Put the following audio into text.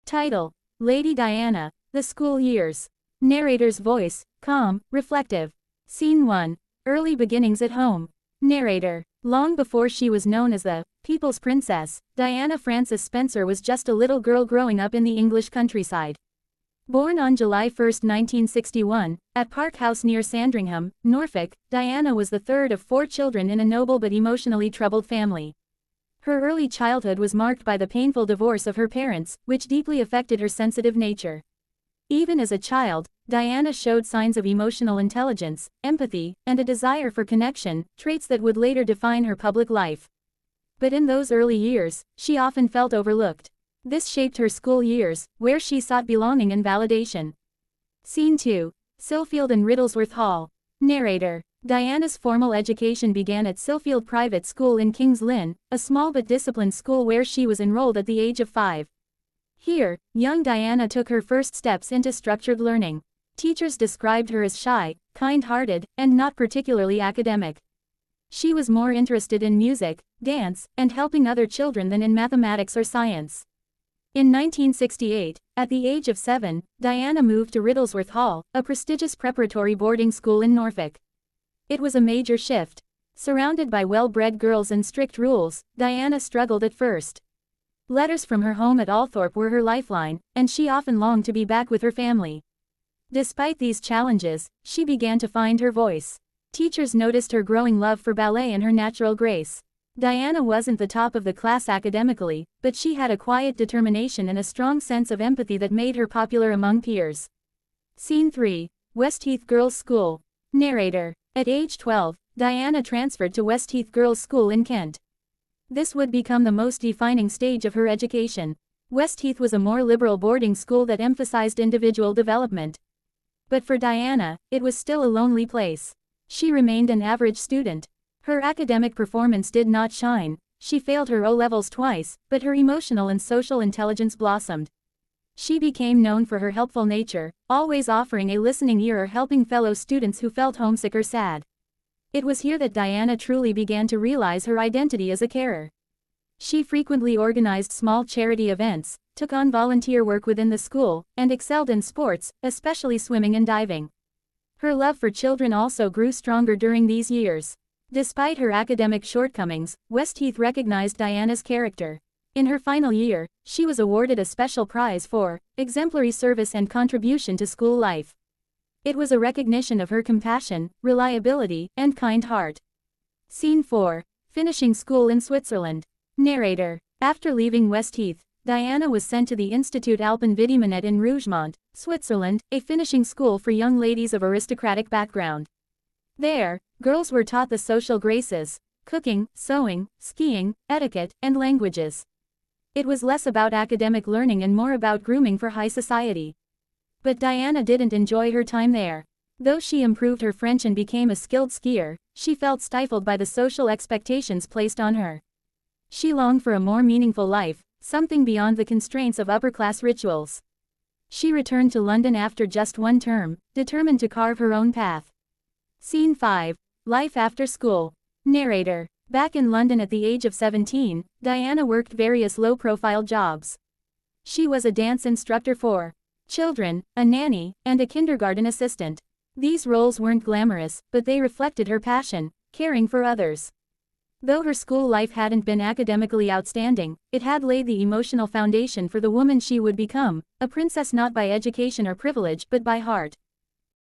Title: Lady Diana, The School Years. Narrator's voice: calm, reflective. Scene 1. Early beginnings at home. Narrator: long before she was known as the People's Princess, Diana Frances Spencer was just a little girl growing up in the English countryside. Born on July 1, 1961, at Park House near Sandringham, Norfolk, Diana was the third of 4 children in a noble but emotionally troubled family. Her early childhood was marked by the painful divorce of her parents, which deeply affected her sensitive nature. Even as a child, Diana showed signs of emotional intelligence, empathy, and a desire for connection, traits that would later define her public life. But in those early years, she often felt overlooked. This shaped her school years, where she sought belonging and validation. Scene 2. Silfield and Riddlesworth Hall. Narrator: Diana's formal education began at Silfield Private School in King's Lynn, a small but disciplined school where she was enrolled at the age of 5. Here, young Diana took her first steps into structured learning. Teachers described her as shy, kind-hearted, and not particularly academic. She was more interested in music, dance, and helping other children than in mathematics or science. In 1968, at the age of 7, Diana moved to Riddlesworth Hall, a prestigious preparatory boarding school in Norfolk. It was a major shift. Surrounded by well-bred girls and strict rules, Diana struggled at first. Letters from her home at Althorpe were her lifeline, and she often longed to be back with her family. Despite these challenges, she began to find her voice. Teachers noticed her growing love for ballet and her natural grace. Diana wasn't the top of the class academically, but she had a quiet determination and a strong sense of empathy that made her popular among peers. Scene 3. West Heath Girls' School. Narrator: at age 12, Diana transferred to West Heath Girls' School in Kent. This would become the most defining stage of her education. West Heath was a more liberal boarding school that emphasized individual development. But for Diana, it was still a lonely place. She remained an average student. Her academic performance did not shine. She failed her O-levels twice, but her emotional and social intelligence blossomed. She became known for her helpful nature, always offering a listening ear or helping fellow students who felt homesick or sad. It was here that Diana truly began to realize her identity as a carer. She frequently organized small charity events, took on volunteer work within the school, and excelled in sports, especially swimming and diving. Her love for children also grew stronger during these years. Despite her academic shortcomings, West Heath recognized Diana's character. In her final year, she was awarded a special prize for exemplary service and contribution to school life. It was a recognition of her compassion, reliability, and kind heart. Scene 4. Finishing school in Switzerland. Narrator: after leaving West Heath, Diana was sent to the Institut Alpenvidimanet in Rougemont, Switzerland, a finishing school for young ladies of aristocratic background. There, girls were taught the social graces, cooking, sewing, skiing, etiquette, and languages. It was less about academic learning and more about grooming for high society. But Diana didn't enjoy her time there. Though she improved her French and became a skilled skier, she felt stifled by the social expectations placed on her. She longed for a more meaningful life, something beyond the constraints of upper-class rituals. She returned to London after just 1 term, determined to carve her own path. Scene 5. Life after school. Narrator: back in London at the age of 17, Diana worked various low-profile jobs. She was a dance instructor for children, a nanny, and a kindergarten assistant. These roles weren't glamorous, but they reflected her passion, caring for others. Though her school life hadn't been academically outstanding, it had laid the emotional foundation for the woman she would become, a princess not by education or privilege but by heart.